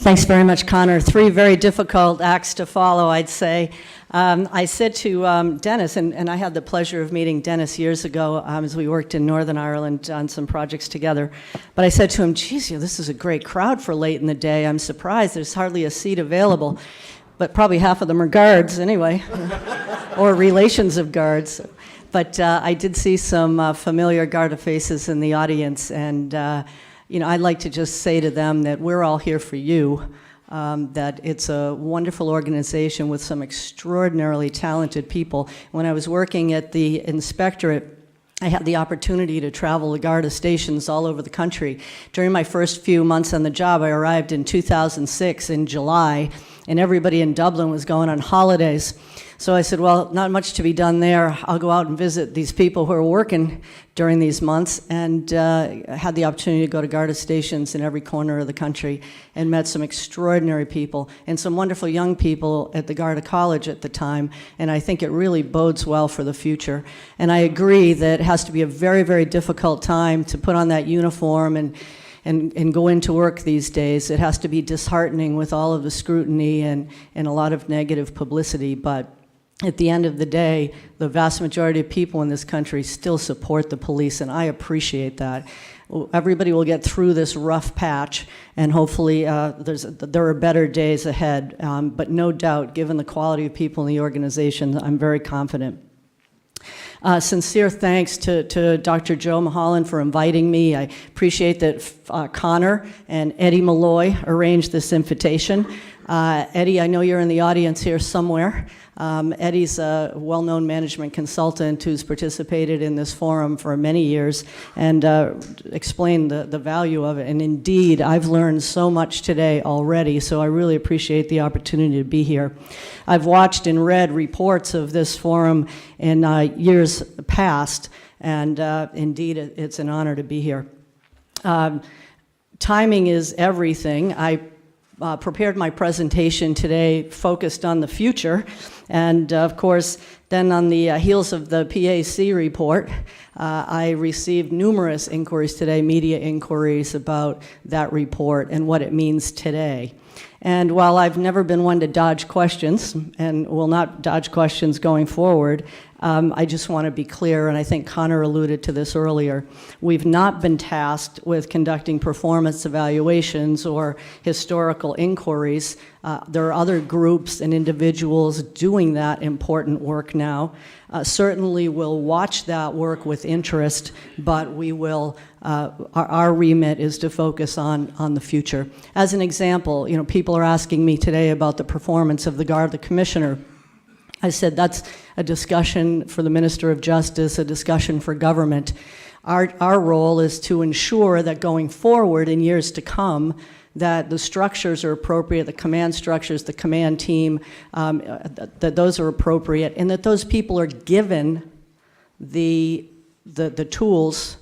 Thanks very much, Connor. Three very difficult acts to follow, I'd say. I said to Dennis, and I had the pleasure of meeting Dennis years ago as we worked in Northern Ireland on some projects together, but I said to him, geez, this is a great crowd for late in the day. I'm surprised there's hardly a seat available, but probably half of them are guards anyway, or relations of guards. But I did see some familiar Garda faces in the audience, and I'd like to just say to them that we're all here for you, that it's a wonderful organization with some extraordinarily talented people. When I was working at the inspectorate, I had the opportunity to travel the Garda stations all over the country. During my first few months on the job, I arrived in 2006 in July, and everybody in Dublin was going on holidays. So I said, well, not much to be done there. I'll go out and visit these people who are working during these months, and had the opportunity to go to Garda stations in every corner of the country and met some extraordinary people and some wonderful young people at the Garda College at the time, and I think it really bodes well for the future. And I agree that it has to be a very, very difficult time to put on that uniform and go into work these days. It has to be disheartening with all of the scrutiny and a lot of negative publicity, but at the end of the day, the vast majority of people in this country still support the police, and I appreciate that. Everybody will get through this rough patch, and hopefully there are better days ahead, but no doubt, given the quality of people in the organization, I'm very confident. Sincere thanks to Dr. Joe Mulholland for inviting me. I appreciate that Connor and Eddie Malloy arranged this invitation. Eddie, I know you're in the audience here somewhere. Eddie's a well-known management consultant who's participated in this forum for many years and explained the value of it. And indeed, I've learned so much today already, so I really appreciate the opportunity to be here. I've watched and read reports of this forum in years past, and indeed, it's an honor to be here. Timing is everything. I prepared my presentation today focused on the future, and of course then on the heels of the PAC report I received numerous inquiries today, media inquiries about that report and what it means today. And while I've never been one to dodge questions and will not dodge questions going forward, I just want to be clear, and I think Connor alluded to this earlier, we've not been tasked with conducting performance evaluations or historical inquiries. There are other groups and individuals doing that important work now. Certainly we'll watch that work with interest, but we will, our remit is to focus on the future. As an example, people are asking me today about the performance of the Garda Commissioner. I said that's a discussion for the Minister of Justice, a discussion for government. Our role is to ensure that going forward in years to come, that the structures are appropriate, the command structures, the command team, that those are appropriate, and that those people are given the tools,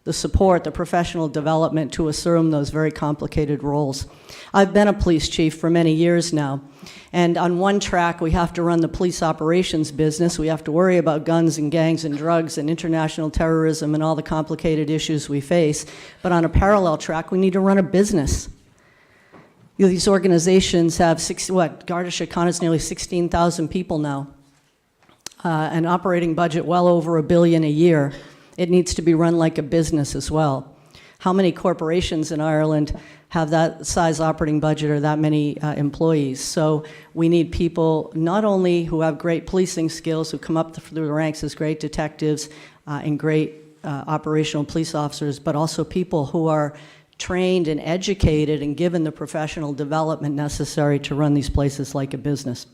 the support, the professional development to assume those very complicated roles. I've been a police chief for many years now, and on one track we have to run the police operations business. We have to worry about guns and gangs and drugs and international terrorism and all the complicated issues we face, but on a parallel track we need to run a business. These organizations have, Garda Síochána is nearly 16,000 people now, an operating budget well over $1 billion a year. It needs to be run like a business as well. How many corporations in Ireland have that size operating budget or that many employees? So we need people not only who have great policing skills, who come up through the ranks as great detectives and great operational police officers, but also people who are trained and educated and given the professional development necessary to run these places like a business.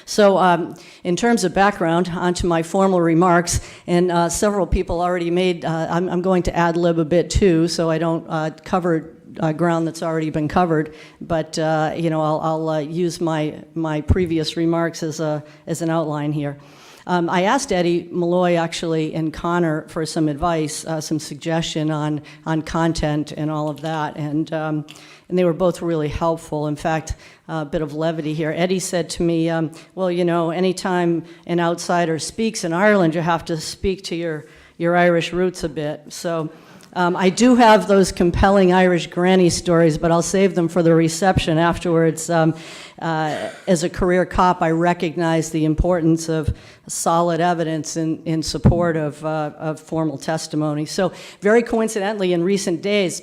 So in terms of background, onto my formal remarks, and several people already made, I'm going to ad-lib a bit too, so I don't cover ground that's already been covered, but I'll use my previous remarks as an outline here. I asked Eddie Malloy actually and Connor for some advice, some suggestion on content and all of that, and they were both really helpful. In fact, a bit of levity here. Eddie said to me, well, anytime an outsider speaks in Ireland, you have to speak to your Irish roots a bit. So I do have those compelling Irish granny stories, but I'll save them for the reception afterwards. As a career cop, I recognize the importance of solid evidence in support of formal testimony. So very coincidentally, in recent days,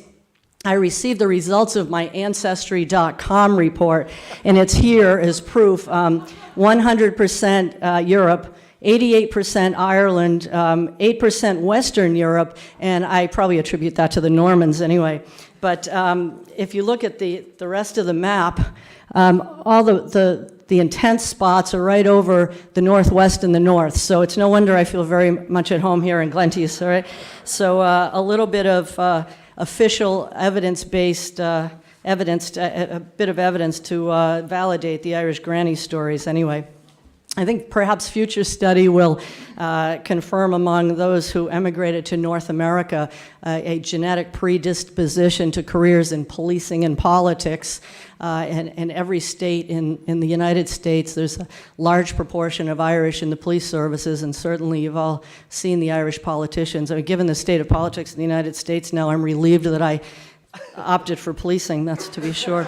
I received the results of my Ancestry.com report, and it's here as proof. 100% Europe, 88% Ireland, 8% Western Europe, and I probably attribute that to the Normans anyway. But if you look at the rest of the map, all the intense spots are right over the northwest and the north. So it's no wonder I feel very much at home here in Glenties, all right? So a little bit of official evidence-based evidence, a bit of evidence to validate the Irish granny stories anyway. I think perhaps future study will confirm among those who emigrated to North America a genetic predisposition to careers in policing and politics. And every state in the United States, there's a large proportion of Irish in the police services, and certainly you've all seen the Irish politicians. I mean, given the state of politics in the United States now, I'm relieved that I opted for policing, that's to be sure.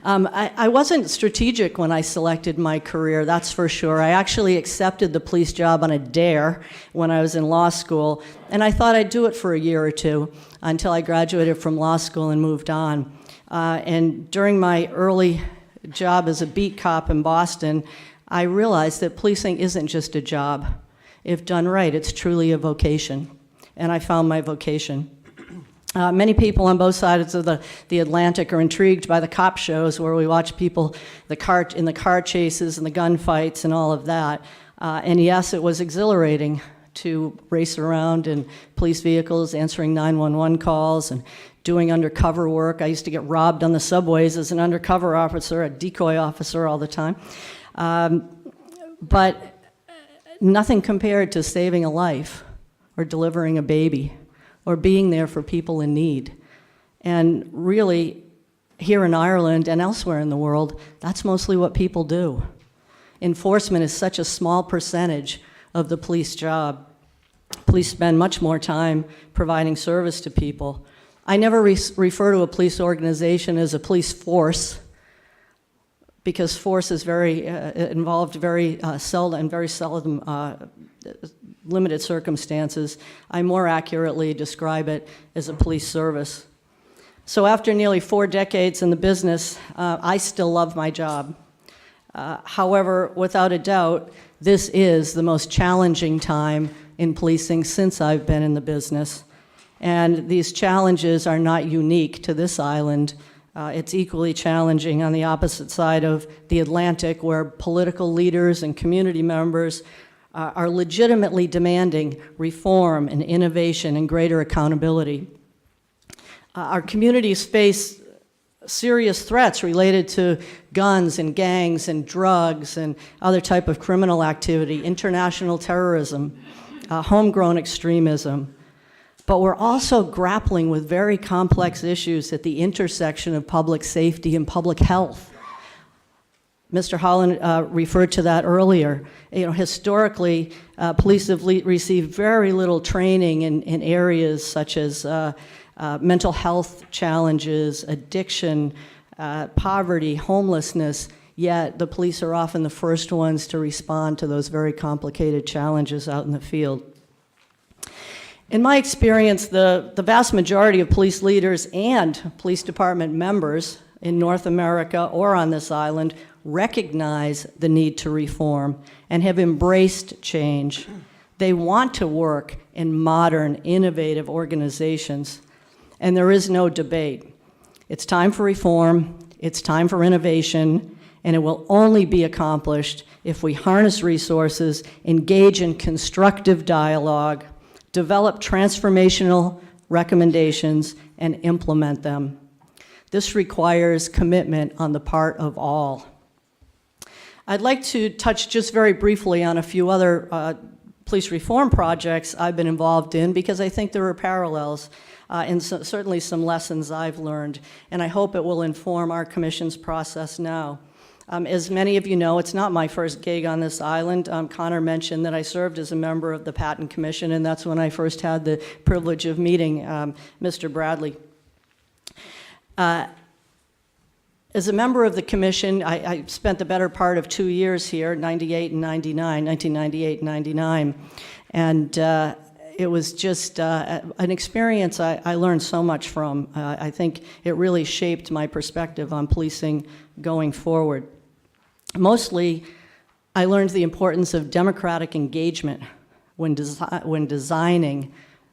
I wasn't strategic when I selected my career, that's for sure. I actually accepted the police job on a dare when I was in law school, and I thought I'd do it for a year or two until I graduated from law school and moved on. And during my early job as a beat cop in Boston, I realized that policing isn't just a job. If done right, it's truly a vocation, and I found my vocation. Many people on both sides of the Atlantic are intrigued by the cop shows where we watch people in the car chases and the gunfights and all of that. And yes, it was exhilarating to race around in police vehicles, answering 911 calls and doing undercover work. I used to get robbed on the subways as an undercover officer, a decoy officer all the time. But nothing compared to saving a life or delivering a baby, or being there for people in need. And really, here in Ireland and elsewhere in the world, that's mostly what people do. Enforcement is such a small percentage of the police job. Police spend much more time providing service to people. I never refer to a police organization as a police force, because force is involved very seldom, limited circumstances. I more accurately describe it as a police service. So after nearly 4 decades in the business, I still love my job. However, without a doubt, this is the most challenging time in policing since I've been in the business. And these challenges are not unique to this island. It's equally challenging on the opposite side of the Atlantic, where political leaders and community members are legitimately demanding reform and innovation and greater accountability. Our communities face serious threats related to guns and gangs and drugs and other type of criminal activity, international terrorism, homegrown extremism. But we're also grappling with very complex issues at the intersection of public safety and public health. Mr. Holland referred to that earlier. You know, historically, police have received very little training in areas such as mental health challenges, addiction, poverty, homelessness, yet the police are often the first ones to respond to those very complicated challenges out in the field. In my experience, the vast majority of police leaders and police department members in North America or on this island recognize the need to reform and have embraced change. They want to work in modern, innovative organizations, and there is no debate. It's time for reform, it's time for innovation, and it will only be accomplished if we harness resources, engage in constructive dialogue, develop transformational recommendations, and implement them. This requires commitment on the part of all. I'd like to touch just very briefly on a few other police reform projects I've been involved in, because I think there are parallels and certainly some lessons I've learned, and I hope it will inform our commission's process now. As many of you know, it's not my first gig on this island. Connor mentioned that I served as a member of the Patent Commission, and that's when I first had the privilege of meeting Mr. Bradley. As a member of the commission, I spent the better part of 2 years here, 98 and 99, 1998 and 99, and it was just an experience I learned so much from. I think it really shaped my perspective on policing going forward. Mostly, I learned the importance of democratic engagement when designing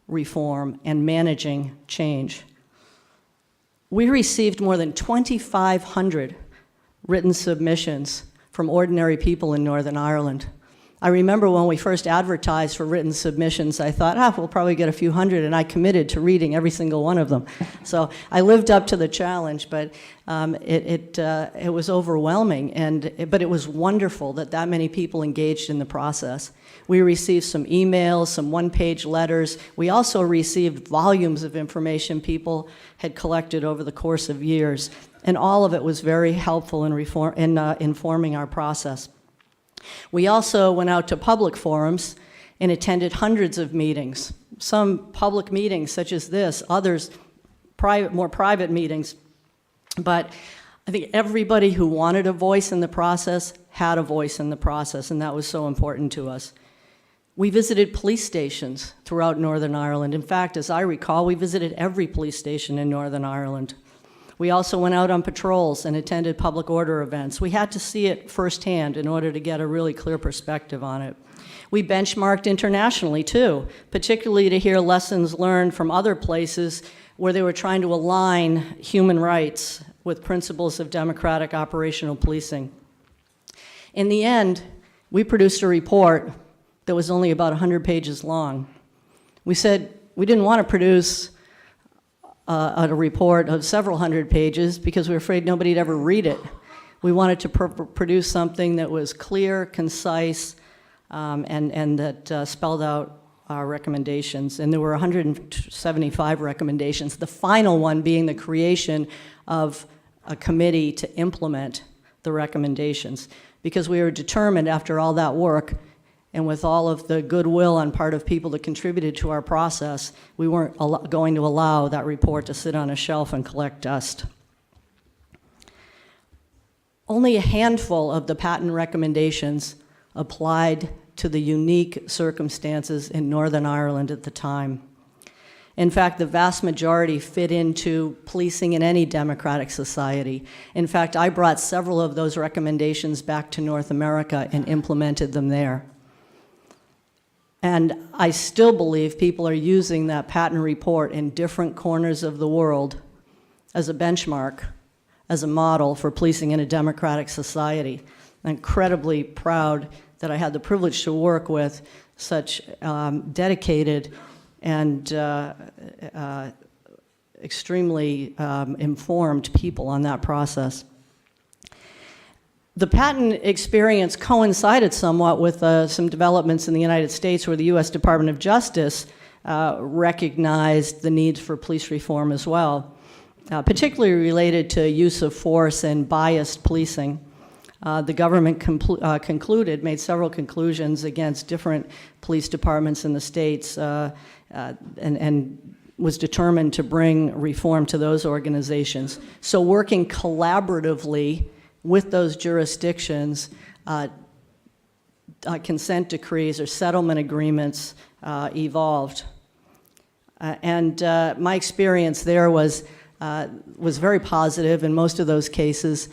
reform and managing change. We received more than 2,500 written submissions from ordinary people in Northern Ireland. I remember when we first advertised for written submissions, I thought, we'll probably get a few hundred, and I committed to reading every single one of them. So I lived up to the challenge, but it was overwhelming, but it was wonderful that many people engaged in the process. We received some emails, some one-page letters. We also received volumes of information people had collected over the course of years, and all of it was very helpful in informing our process. We also went out to public forums and attended hundreds of meetings, some public meetings such as this, others more private meetings. But I think everybody who wanted a voice in the process had a voice in the process, and that was so important to us. We visited police stations throughout Northern Ireland. In fact, as I recall, we visited every police station in Northern Ireland. We also went out on patrols and attended public order events. We had to see it firsthand in order to get a really clear perspective on it. We benchmarked internationally too, particularly to hear lessons learned from other places where they were trying to align human rights with principles of democratic operational policing. In the end, we produced a report that was only about 100 pages long. We said we didn't want to produce a report of several hundred pages because we were afraid nobody'd ever read it. We wanted to produce something that was clear, concise, and that spelled out our recommendations. And there were 175 recommendations, the final one being the creation of a committee to implement the recommendations. Because we were determined after all that work, and with all of the goodwill on part of people that contributed to our process, we weren't going to allow that report to sit on a shelf and collect dust. Only a handful of the patent recommendations applied to the unique circumstances in Northern Ireland at the time. In fact, the vast majority fit into policing in any democratic society. In fact, I brought several of those recommendations back to North America and implemented them there. And I still believe people are using that patent report in different corners of the world as a benchmark, as a model for policing in a democratic society. I'm incredibly proud that I had the privilege to work with such dedicated and extremely informed people on that process. The patent experience coincided somewhat with some developments in the United States where the U.S. Department of Justice recognized the need for police reform as well, particularly related to use of force and biased policing. The government made several conclusions against different police departments in the states and was determined to bring reform to those organizations. So working collaboratively with those jurisdictions, consent decrees or settlement agreements evolved. And my experience there was very positive in most of those cases,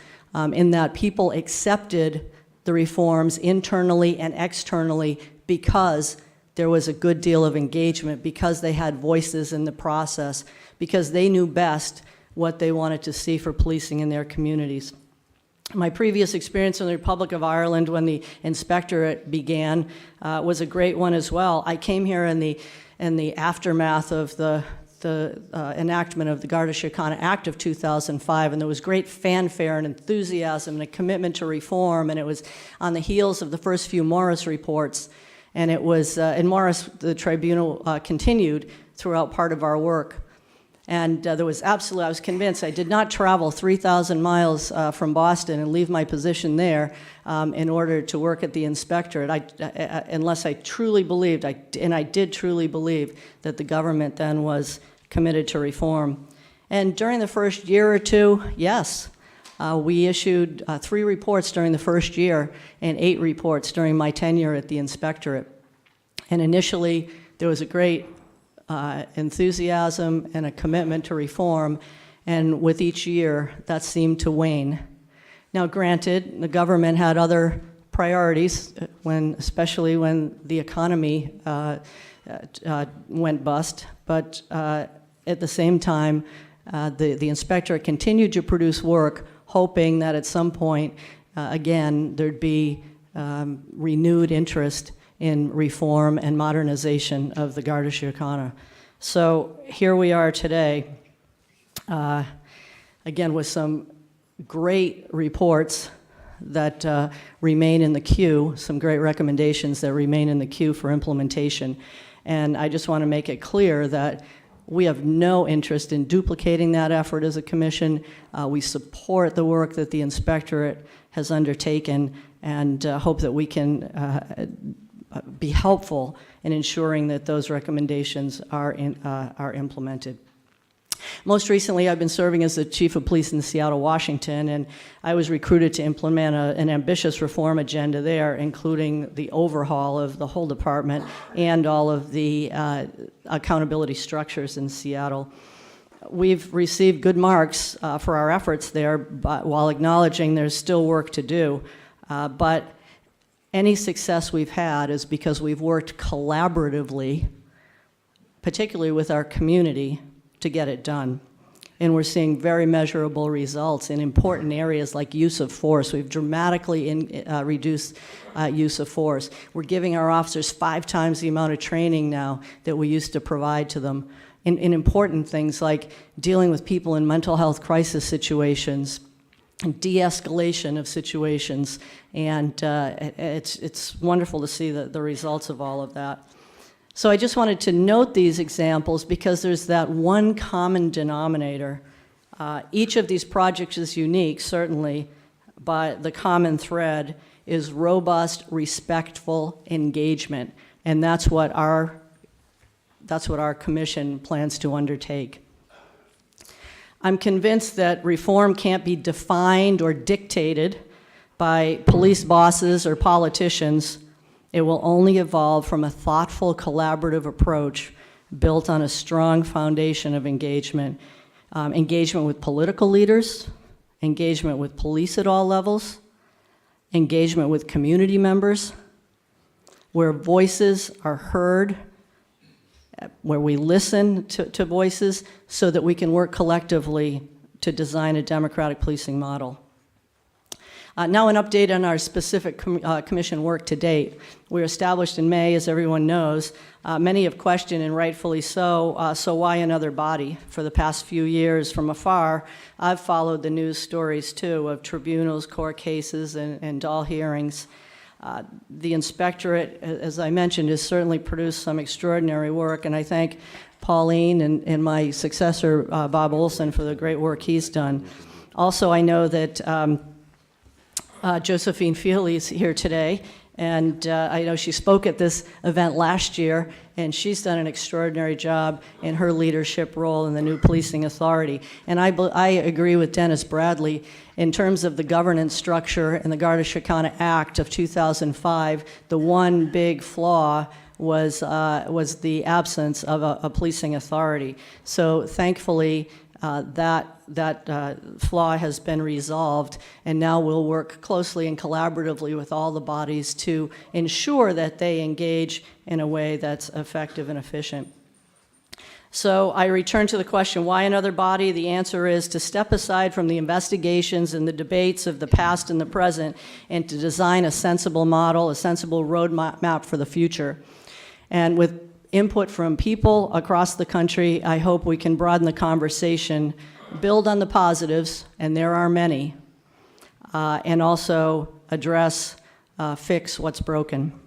in that people accepted the reforms internally and externally because there was a good deal of engagement, because they had voices in the process, because they knew best what they wanted to see for policing in their communities. My previous experience in the Republic of Ireland when the inspectorate began was a great one as well. I came here in the aftermath of the enactment of the Garda Síochána Act of 2005, and there was great fanfare and enthusiasm and a commitment to reform, and it was on the heels of the first few Morris reports, and it was, in Morris, the tribunal continued throughout part of our work. And I was convinced I did not travel 3,000 miles from Boston and leave my position there in order to work at the inspectorate, unless I truly believed, and I did truly believe, that the government then was committed to reform. And during the first year or two, yes, we issued 3 reports during the first year and 8 reports during my tenure at the inspectorate. And initially, there was a great enthusiasm and a commitment to reform, and with each year, that seemed to wane. Now, granted, the government had other priorities, especially when the economy went bust, but at the same time, the inspectorate continued to produce work, hoping that at some point, again, there'd be renewed interest in reform and modernization of the Garda Síochána. So here we are today, again, with some great reports that remain in the queue, some great recommendations that remain in the queue for implementation. And I just want to make it clear that we have no interest in duplicating that effort as a commission. We support the work that the inspectorate has undertaken and hope that we can be helpful in ensuring that those recommendations are implemented. Most recently, I've been serving as the Chief of Police in Seattle, Washington, and I was recruited to implement an ambitious reform agenda there, including the overhaul of the whole department and all of the accountability structures in Seattle. We've received good marks for our efforts there, but while acknowledging there's still work to do. But any success we've had is because we've worked collaboratively, particularly with our community, to get it done. And we're seeing very measurable results in important areas like use of force. We've dramatically reduced use of force. We're giving our officers 5 times the amount of training now that we used to provide to them in important things like dealing with people in mental health crisis situations, de-escalation of situations, and it's wonderful to see the results of all of that. So I just wanted to note these examples because there's that one common denominator. Each of these projects is unique, certainly, but the common thread is robust, respectful engagement, and that's what our commission plans to undertake. I'm convinced that reform can't be defined or dictated by police bosses or politicians. It will only evolve from a thoughtful, collaborative approach built on a strong foundation of engagement. Engagement with political leaders, engagement with police at all levels, engagement with community members, where voices are heard, where we listen to voices so that we can work collectively to design a democratic policing model. Now an update on our specific commission work to date. We were established in May, as everyone knows. Many have questioned, and rightfully so, so why another body? For the past few years from afar, I've followed the news stories too of tribunals, court cases, and all hearings. The inspectorate, as I mentioned, has certainly produced some extraordinary work, and I thank Pauline and my successor, Bob Olson, for the great work he's done. Also, I know that Josephine Feely is here today, and I know she spoke at this event last year, and she's done an extraordinary job in her leadership role in the new policing authority. And I agree with Dennis Bradley in terms of the governance structure and the Garda Síochána Act of 2005. The one big flaw was the absence of a policing authority. So thankfully, that flaw has been resolved, and now we'll work closely and collaboratively with all the bodies to ensure that they engage in a way that's effective and efficient. So I return to the question, why another body? The answer is to step aside from the investigations and the debates of the past and the present and to design a sensible model, a sensible roadmap for the future. And with input from people across the country, I hope we can broaden the conversation, build on the positives, and there are many, and also address, fix what's broken.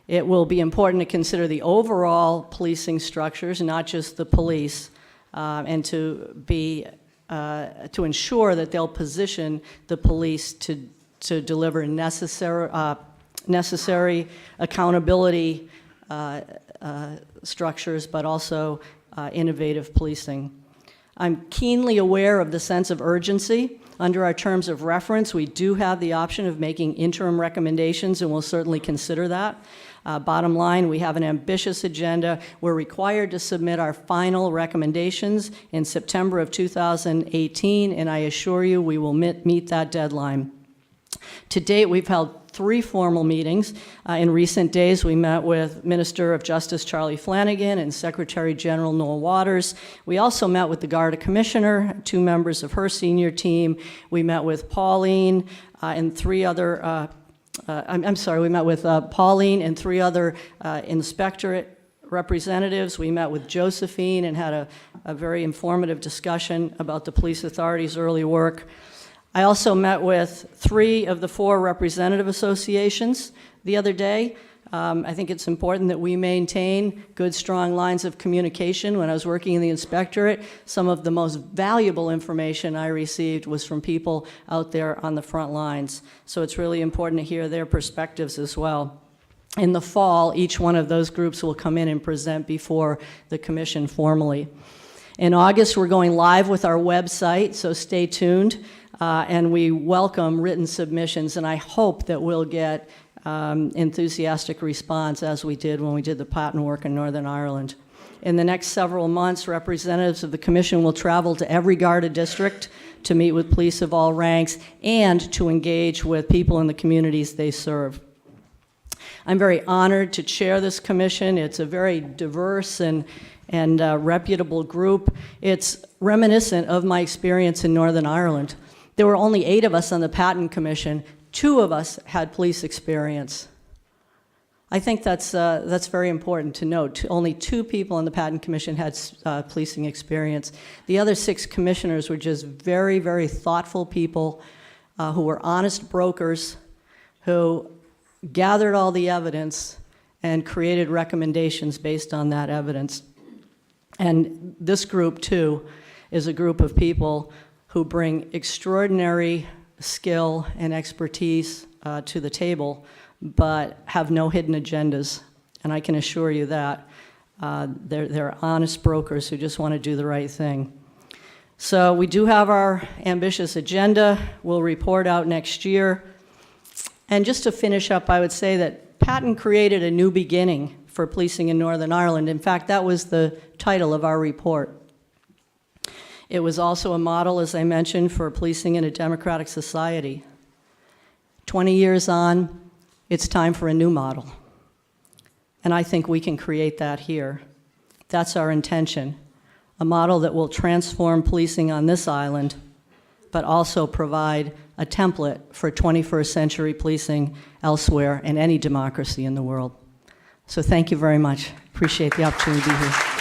It will be important to consider the overall policing structures, not just the police, and to ensure that they'll position the police to deliver necessary accountability structures, but also innovative policing. I'm keenly aware of the sense of urgency. Under our terms of reference, we do have the option of making interim recommendations, and we'll certainly consider that. Bottom line, we have an ambitious agenda. We're required to submit our final recommendations in September of 2018, and I assure you we will meet that deadline. To date, we've held 3 formal meetings. In recent days, we met with Minister of Justice Charlie Flanagan and Secretary General Noel Waters. We also met with the Garda Commissioner, 2 members of her senior team. We met with Pauline and 3 other, we met with Pauline and 3 other inspectorate representatives. We met with Josephine and had a very informative discussion about the police authority's early work. I also met with 3 of the 4 representative associations the other day. I think it's important that we maintain good, strong lines of communication. When I was working in the inspectorate, some of the most valuable information I received was from people out there on the front lines. So it's really important to hear their perspectives as well. In the fall, each one of those groups will come in and present before the commission formally. In August, we're going live with our website, so stay tuned. And we welcome written submissions, and I hope that we'll get enthusiastic response as we did when we did the patent work in Northern Ireland. In the next several months, representatives of the Commission will travel to every Garda district to meet with police of all ranks and to engage with people in the communities they serve. I'm very honored to chair this commission. It's a very diverse and reputable group. It's reminiscent of my experience in Northern Ireland. There were only 8 of us on the Patent Commission. 2 of us had police experience. I think that's very important to note. Only 2 people on the Patent Commission had policing experience. The other 6 commissioners were just very, very thoughtful people who were honest brokers who gathered all the evidence and created recommendations based on that evidence. And this group, too, is a group of people who bring extraordinary skill and expertise to the table, but have no hidden agendas. And I can assure you that. They're honest brokers who just want to do the right thing. So we do have our ambitious agenda. We'll report out next year. And just to finish up, I would say that Patent created a new beginning for policing in Northern Ireland. In fact, that was the title of our report. It was also a model, as I mentioned, for policing in a democratic society. 20 years on, it's time for a new model. And I think we can create that here. That's our intention. A model that will transform policing on this island, but also provide a template for 21st century policing elsewhere in any democracy in the world. So thank you very much. Appreciate the opportunity to be here.